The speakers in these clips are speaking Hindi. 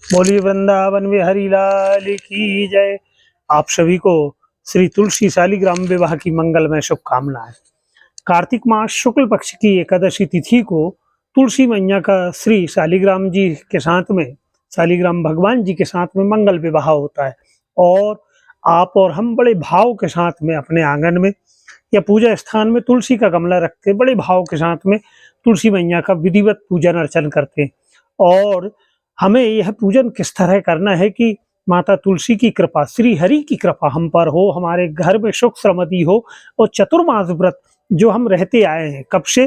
बोली वृंदावन बिहारी लाल की जय। आप सभी को श्री तुलसी शालिग्राम विवाह की मंगलमय शुभकामनाएं। कार्तिक मास शुक्ल पक्ष की एकादशी तिथि को तुलसी मैया का श्री शालिग्राम जी के साथ में, शालिग्राम भगवान जी के साथ में मंगल विवाह होता है। और आप और हम बड़े भाव के साथ में अपने आंगन में या पूजा स्थान में तुलसी का गमला रख के बड़े भाव के साथ में तुलसी मैया का विधिवत पूजन अर्चन करते हैं। और हमें यह पूजन किस तरह करना है कि माता तुलसी की कृपा, श्री हरि की कृपा हम पर हो, हमारे घर में सुख समृद्धि हो। और चतुर्मास व्रत जो हम रहते आए हैं कब से,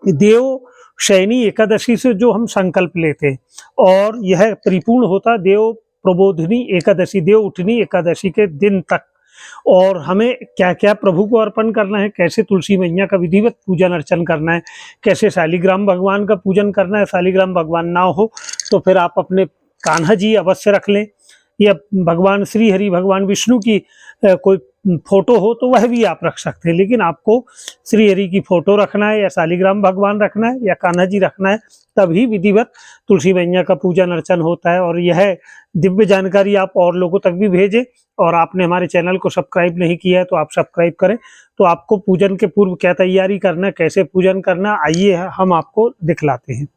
देव शयनी एकादशी से जो हम संकल्प लेते हैं, और यह परिपूर्ण होता देव प्रबोधिनी एकादशी, देव उठनी एकादशी के दिन तक। और हमें क्या क्या प्रभु को अर्पण करना है, कैसे तुलसी मैया का विधिवत पूजन अर्चन करना है, कैसे शालिग्राम भगवान का पूजन करना है। शालिग्राम भगवान ना हो तो फिर आप अपने कान्हा जी अवश्य रख लें, या भगवान श्री हरि, भगवान विष्णु की कोई फोटो हो तो वह भी आप रख सकते हैं। लेकिन आपको श्री हरि की फोटो रखना है, या शालिग्राम भगवान रखना है, या कान्हा जी रखना है, तभी विधिवत तुलसी मैया का पूजन अर्चन होता है। और यह दिव्य जानकारी आप और लोगों तक भी भेजें। और आपने हमारे चैनल को सब्सक्राइब नहीं किया है तो आप सब्सक्राइब करें। तो आपको पूजन के पूर्व क्या तैयारी करना है, कैसे पूजन करना, आइए हम आपको दिखलाते हैं।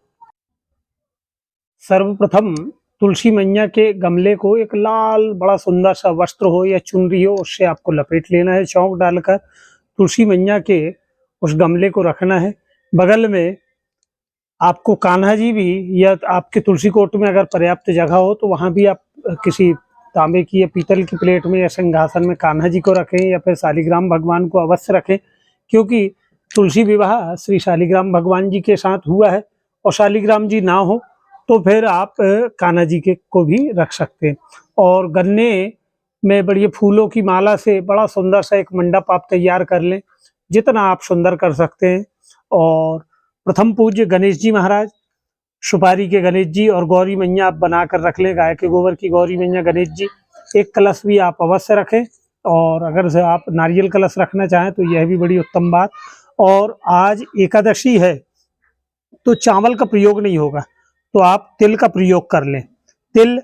सर्वप्रथम तुलसी मैया के गमले को एक लाल बड़ा सुंदर सा वस्त्र हो या चुनरी हो, उससे आपको लपेट लेना है। चौक डालकर तुलसी मैया के उस गमले को रखना है। बगल में आपको कान्हा जी भी, या आपके तुलसी कोट में अगर पर्याप्त जगह हो तो वहां भी आप किसी तांबे की या पीतल की प्लेट में या सिंहासन में कान्हा जी को रखें, या फिर शालिग्राम भगवान को अवश्य रखें। क्योंकि तुलसी विवाह श्री शालिग्राम भगवान जी के साथ हुआ है। और शालिग्राम जी ना हो तो फिर आप कान्हा जी के को भी रख सकते हैं। और गन्ने में बड़ी फूलों की माला से बड़ा सुंदर सा एक मंडप आप तैयार कर लें, जितना आप सुंदर कर सकते हैं। और प्रथम पूज्य गणेश जी महाराज, सुपारी के गणेश जी और गौरी मैया आप बनाकर रख लें, गाय के गोबर की गौरी मैया गणेश जी। एक कलश भी आप अवश्य रखें, और अगर से आप नारियल कलश रखना चाहें तो यह भी बड़ी उत्तम बात। और आज एकादशी है तो चावल का प्रयोग नहीं होगा, तो आप तिल का प्रयोग कर लें। तिल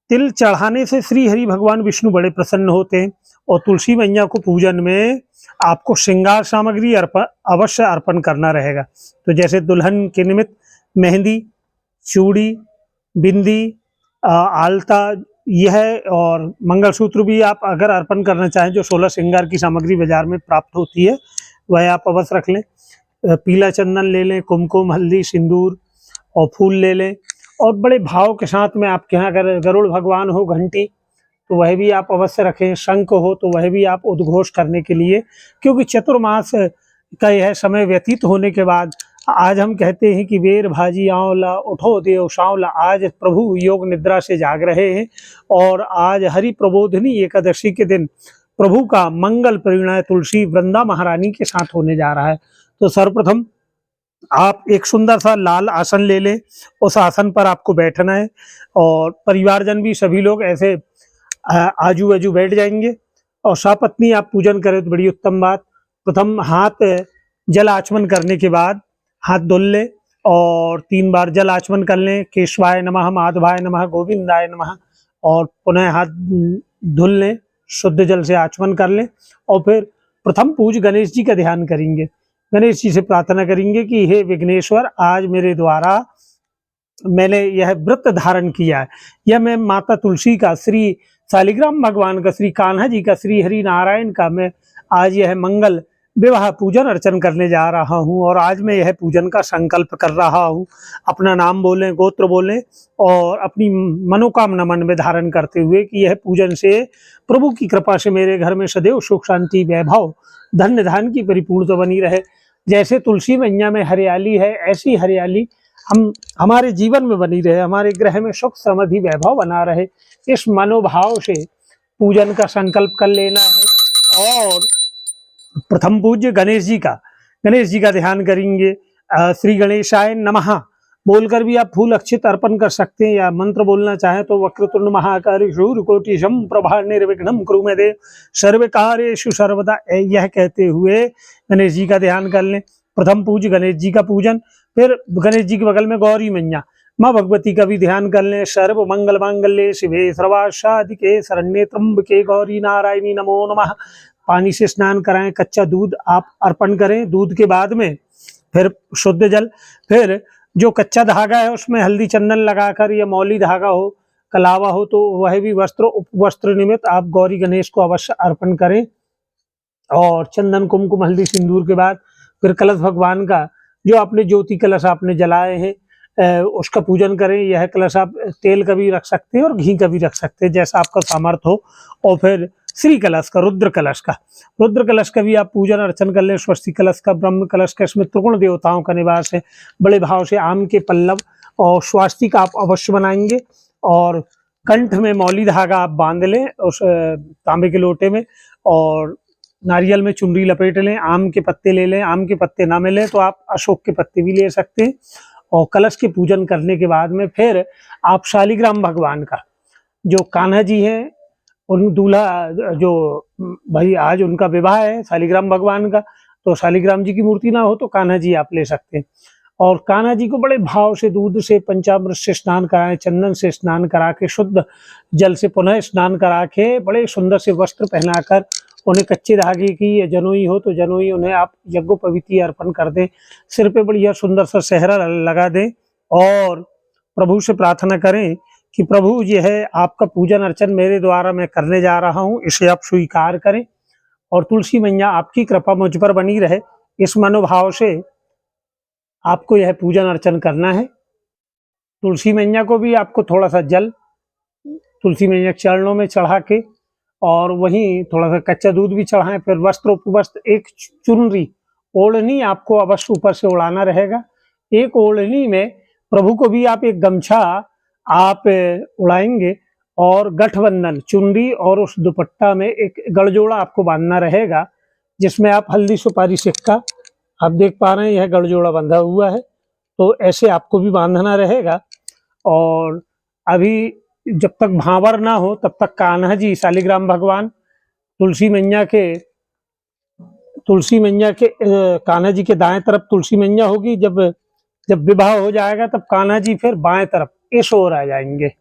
तिल चढ़ाने से श्री हरि भगवान विष्णु बड़े प्रसन्न होते हैं। और तुलसी मैया को पूजन में आपको श्रृंगार सामग्री अवश्य अर्पण करना रहेगा। तो जैसे दुल्हन के निमित्त मेहंदी, चूड़ी, बिंदी, आलता, यह और मंगलसूत्र भी आप अगर अर्पण करना चाहें, जो 16 श्रृंगार की सामग्री बाजार में प्राप्त होती है, वह आप अवश्य रख लें। पीला चंदन ले लें, कुमकुम, हल्दी, सिंदूर और फूल ले लें। और बड़े भाव के साथ में आपके यहाँ अगर गरुड़ भगवान हो, घंटी, तो वह भी आप अवश्य रखें। शंख हो तो वह भी आप उद्घोष करने के लिए, क्योंकि चतुर्मास का यह समय व्यतीत होने के बाद आज हम कहते हैं कि बेर भाजी आंवला उठो देव सांवला। आज प्रभु योग निद्रा से जाग रहे हैं, और आज हरि प्रबोधिनी एकादशी के दिन प्रभु का मंगल परिणय तुलसी वृंदा महारानी के साथ होने जा रहा है। तो सर्वप्रथम आप एक सुंदर सा लाल आसन ले लें, उस आसन पर आपको बैठना है। और परिवारजन भी सभी लोग ऐसे आजू बाजू बैठ जाएंगे। और सपत्नी आप पूजन करें तो बड़ी उत्तम बात। प्रथम हाथ जल आचमन करने के बाद हाथ धुल लें, और 3 बार जल आचमन कर लें। केशवाय नमः, माधवाय नमः, गोविंदाय नमः। और पुनः हाथ धुल लें, शुद्ध जल से आचमन कर लें। और फिर प्रथम पूज्य गणेश जी का ध्यान करेंगे। गणेश जी से प्रार्थना करेंगे कि हे विघ्नेश्वर, आज मेरे द्वारा मैंने यह व्रत धारण किया है, यह मैं माता तुलसी का, श्री शालिग्राम भगवान का, श्री कान्हा जी का, श्री हरि नारायण का मैं आज यह मंगल विवाह पूजन अर्चन करने जा रहा हूँ। और आज मैं यह पूजन का संकल्प कर रहा हूँ। अपना नाम बोलें, गोत्र बोलें, और अपनी मनोकामना मन में धारण करते हुए कि यह पूजन से प्रभु की कृपा से मेरे घर में सदैव सुख शांति वैभव धन्य धान की परिपूर्णता बनी रहे। जैसे तुलसी मैया में हरियाली है, ऐसी हरियाली हम हमारे जीवन में बनी रहे, हमारे ग्रह में सुख समृद्धि वैभव बना रहे। इस मनोभाव से पूजन का संकल्प कर लेना है। और प्रथम पूज्य गणेश जी का ध्यान करेंगे। श्री गणेशाय नमः बोलकर भी आप फूल अक्षित अर्पण कर सकते हैं, या मंत्र बोलना चाहें तो वक्रतुंड महाकाय सूर्यकोटि समप्रभा निर्विघ्नं कुरु मे देव सर्वकार्येषु सर्वदा, यह कहते हुए गणेश जी का ध्यान कर लें। प्रथम पूज्य गणेश जी का पूजन। फिर गणेश जी के बगल में गौरी मैया, माँ भगवती का भी ध्यान कर लें। सर्व मंगल मांगल्ये शिवे सर्वासाधिके शरण्ये त्र्यंबके गौरी नारायणी नमो नमः। पानी से स्नान कराएं, कच्चा दूध आप अर्पण करें, दूध के बाद में फिर शुद्ध जल, फिर जो कच्चा धागा है उसमें हल्दी चंदन लगाकर, या मौली धागा हो, कलावा हो, तो वह भी वस्त्र उपवस्त्र निमित्त आप गौरी गणेश को अवश्य अर्पण करें। और चंदन कुमकुम हल्दी सिंदूर के बाद फिर कलश भगवान का, जो आपने ज्योति कलश आपने जलाए हैं, उसका पूजन करें। यह कलश आप तेल का भी रख सकते हैं और घी का भी रख सकते हैं, जैसा आपका सामर्थ्य हो। और फिर श्री कलश का, रुद्र कलश का भी आप पूजन अर्चन कर लें। स्वस्ति कलश का, ब्रह्म कलश का, इसमें त्रिगुण देवताओं का निवास है। बड़े भाव से आम के पल्लव और स्वास्तिक आप अवश्य बनाएंगे, और कंठ में मौली धागा आप बांध लें उस तांबे के लोटे में, और नारियल में चुनरी लपेट लें। आम के पत्ते ले लें, आम के पत्ते ना मिले तो आप अशोक के पत्ते भी ले सकते हैं। और कलश के पूजन करने के बाद में फिर आप शालिग्राम भगवान का, जो कान्हा जी हैं, उन दूल्हा जो भाई आज उनका विवाह है शालिग्राम भगवान का, तो शालिग्राम जी की मूर्ति ना हो तो कान्हा जी आप ले सकते हैं। और कान्हा जी को बड़े भाव से दूध से पंचामृत से स्नान कराएं, चंदन से स्नान करा के, शुद्ध जल से पुनः स्नान करा के, बड़े सुंदर से वस्त्र पहनाकर, उन्हें कच्चे धागे की या जनोई हो तो जनोई उन्हें आप यज्ञोपवीति अर्पण कर दें। सिर पे बढ़िया सुंदर सा सेहरा लगा दें, और प्रभु से प्रार्थना करें कि प्रभु ये है आपका पूजन अर्चन मेरे द्वारा मैं करने जा रहा हूँ, इसे आप स्वीकार करें, और तुलसी मैया आपकी कृपा मुझ पर बनी रहे। इस मनोभाव से आपको यह पूजन अर्चन करना है। तुलसी मैया को भी आपको थोड़ा सा जल तुलसी मैया के चरणों में चढ़ा के, और वहीं थोड़ा सा कच्चा दूध भी चढ़ाएं। फिर वस्त्र उपवस्त्र, एक चुनरी ओढ़नी आपको अवश्य ऊपर से उड़ाना रहेगा। एक ओढ़नी में प्रभु को भी आप एक गमछा आप उड़ाएंगे, और गठबंधन चुनरी और उस दुपट्टा में एक गड़जोड़ा आपको बांधना रहेगा, जिसमें आप हल्दी सुपारी सिक्का आप देख पा रहे हैं, यह गड़जोड़ा बंधा हुआ है, तो ऐसे आपको भी बांधना रहेगा। और अभी जब तक भांवर ना हो तब तक कान्हा जी, शालिग्राम भगवान, तुलसी मैया के कान्हा जी के दाएं तरफ तुलसी मैया होगी। जब विवाह हो जाएगा तब कान्हा जी फिर बाएं तरफ इस ओर आ जाएंगे।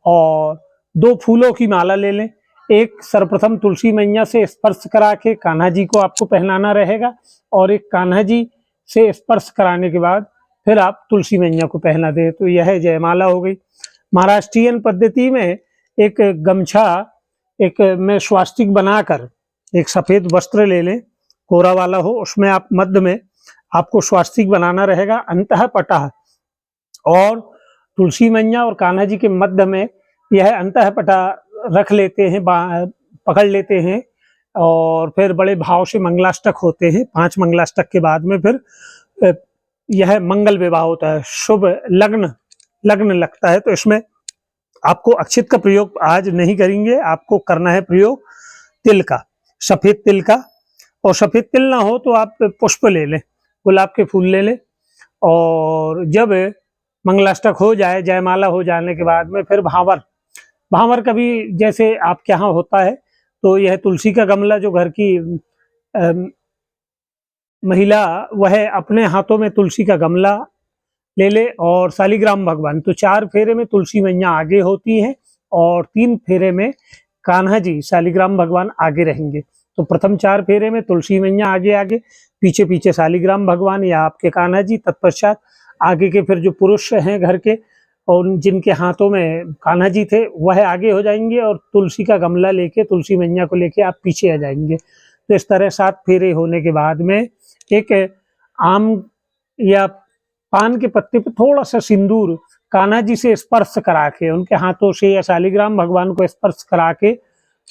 और 2 फूलों की माला ले लें, एक सर्वप्रथम तुलसी मैया से स्पर्श करा के कान्हा जी को आपको पहनाना रहेगा, और एक कान्हा जी से स्पर्श कराने के बाद फिर आप तुलसी मैया को पहना दें, तो यह जयमाला हो गई। महाराष्ट्रीयन पद्धति में एक गमछा एक में स्वास्तिक बनाकर एक सफेद वस्त्र ले लें, कोरा वाला हो, उसमें आप मध्य में आपको स्वास्तिक बनाना रहेगा, अंतः पटः, और तुलसी मैया और कान्हा जी के मध्य में यह अंतः पटः रख लेते हैं, पकड़ लेते हैं, और फिर बड़े भाव से मंगलाष्टक होते हैं। 5 मंगलाष्टक के बाद में फिर यह मंगल विवाह होता है, शुभ लग्न लगता है। तो इसमें आपको अक्षित का प्रयोग आज नहीं करेंगे, आपको करना है प्रयोग तिल का, सफेद तिल का। और सफेद तिल ना हो तो आप पुष्प ले लें, गुलाब के फूल ले लें। और जब मंगलाष्टक हो जाए, जयमाला हो जाने के बाद में फिर भांवर का भी जैसे आपके यहाँ होता है, तो यह तुलसी का गमला, जो घर की महिला वह अपने हाथों में तुलसी का गमला ले ले, और शालिग्राम भगवान, तो 4 फेरे में तुलसी मैया आगे होती हैं, और 3 फेरे में कान्हा जी शालिग्राम भगवान आगे रहेंगे। तो प्रथम 4 फेरे में तुलसी मैया आगे, पीछे पीछे शालिग्राम भगवान या आपके कान्हा जी, तत्पश्चात आगे के फिर जो पुरुष हैं घर के और जिनके हाथों में कान्हा जी थे वह आगे हो जाएंगे, और तुलसी का गमला लेके, तुलसी मैया को लेके आप पीछे आ जाएंगे। तो इस तरह 7 फेरे होने के बाद में एक आम या पान के पत्ते पे थोड़ा सा सिंदूर कान्हा जी से स्पर्श करा के, उनके हाथों से या शालिग्राम भगवान को स्पर्श करा के,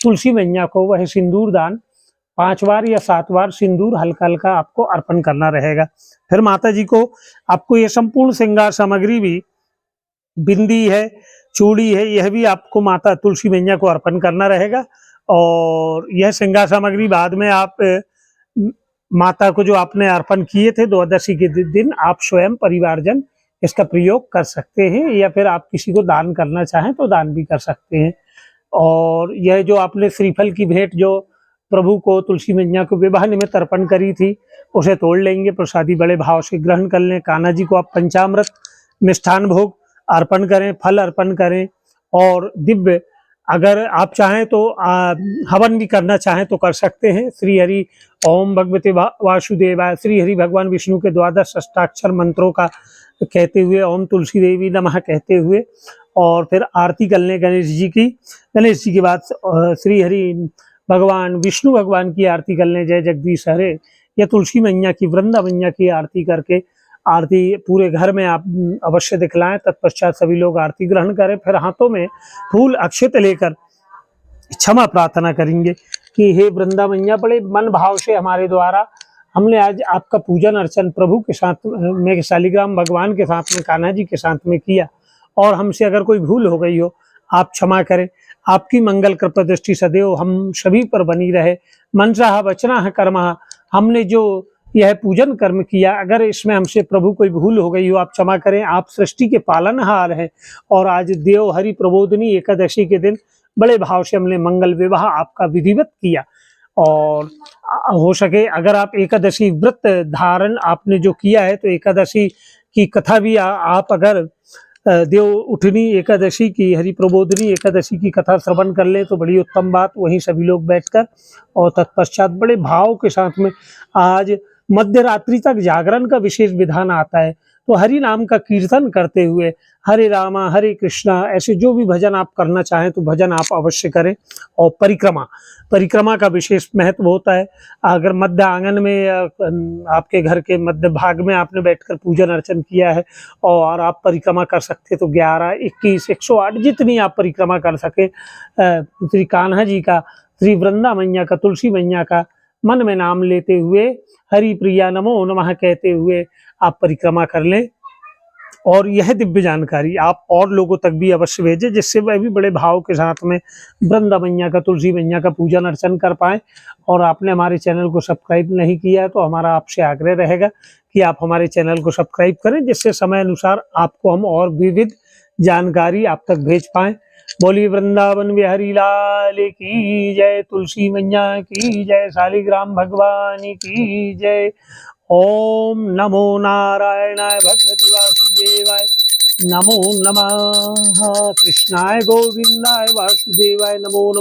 तुलसी मैया को वह सिंदूर दान 5 बार या 7 बार सिंदूर हल्का हल्का आपको अर्पण करना रहेगा। फिर माता जी को आपको ये संपूर्ण श्रृंगार सामग्री भी, बिंदी है, चूड़ी है, यह भी आपको माता तुलसी मैया को अर्पण करना रहेगा। और यह श्रृंगार सामग्री बाद में आप माता को जो आपने अर्पण किए थे द्वादशी के दिन, आप स्वयं परिवारजन इसका प्रयोग कर सकते हैं, या फिर आप किसी को दान करना चाहें तो दान भी कर सकते हैं। और यह जो आपने श्रीफल की भेंट जो प्रभु को, तुलसी मैया को विवाह निमित्त अर्पण करी थी, उसे तोड़ लेंगे, प्रसादी बड़े भाव से ग्रहण कर लें। कान्हा जी को आप पंचामृत मिष्ठान भोग अर्पण करें, फल अर्पण करें और दिव्य अगर आप चाहें तो हवन भी करना चाहें तो कर सकते हैं। श्री हरि ओम भगवते वासुदेवाय, श्री हरि भगवान विष्णु के 12 अष्टाक्षर मंत्रों का कहते हुए, ओम तुलसी देवी नमः कहते हुए, और फिर आरती कर लें गणेश जी की। गणेश जी के बाद श्री हरि भगवान विष्णु भगवान की आरती कर लें, जय जगदीश हरे, या तुलसी मैया की, वृंदा मैया की आरती करके आरती पूरे घर में आप अवश्य दिखलाएं। तत्पश्चात सभी लोग आरती ग्रहण करें, फिर हाथों में फूल अक्षत लेकर क्षमा प्रार्थना करेंगे कि हे वृंदा मैया, बड़े मन भाव से हमारे द्वारा हमने आज आपका पूजन अर्चन प्रभु के साथ में, शालिग्राम भगवान के साथ में, कान्हा जी के साथ में किया, और हमसे अगर कोई भूल हो गई हो आप क्षमा करें। आपकी मंगल कृपा दृष्टि सदैव हम सभी पर बनी रहे। मनसा वचना कर्म, हमने जो यह पूजन कर्म किया, अगर इसमें हमसे प्रभु कोई भूल हो गई हो आप क्षमा करें। आप सृष्टि के पालनहार हैं, और आज देव हरि प्रबोधनी एकादशी के दिन बड़े भाव से हमने मंगल विवाह आपका विधिवत किया। और हो सके अगर आप एकादशी व्रत धारण आपने जो किया है, तो एकादशी की कथा भी आप अगर देव उठनी एकादशी की, हरि प्रबोधनी एकादशी की कथा श्रवण कर ले तो बड़ी उत्तम बात। वहीं सभी लोग बैठकर और तत्पश्चात बड़े भाव के साथ में, आज मध्य रात्रि तक जागरण का विशेष विधान आता है, तो हरि नाम का कीर्तन करते हुए हरे रामा हरे कृष्णा ऐसे जो भी भजन आप करना चाहें तो भजन आप अवश्य करें। और परिक्रमा का विशेष महत्व होता है। अगर मध्य आंगन में आपके घर के मध्य भाग में आपने बैठकर पूजन अर्चन किया है और आप परिक्रमा कर सकते तो 11, 21, 108 जितनी आप परिक्रमा कर सके श्री कान्हा जी का, श्री वृंदा मैया का, तुलसी मैया का मन में नाम लेते हुए हरि प्रिया नमो नमः कहते हुए आप परिक्रमा कर लें। और यह दिव्य जानकारी आप और लोगों तक भी अवश्य भेजें, जिससे वह भी बड़े भाव के साथ में वृंदा मैया का, तुलसी मैया का पूजन अर्चन कर पाएँ। और आपने हमारे चैनल को सब्सक्राइब नहीं किया है तो हमारा आपसे आग्रह रहेगा कि आप हमारे चैनल को सब्सक्राइब करें, जिससे समय अनुसार आपको हम और विविध जानकारी आप तक भेज पाएँ। बोली वृंदावन बिहारी लाल की जय, तुलसी मैया की जय, शालिग्राम भगवान की जय। ओम नमो नारायणाय भगवते वासुदेवाय, नमो नमः कृष्णाय गोविंदाय वासुदेवाय, नमो नमः।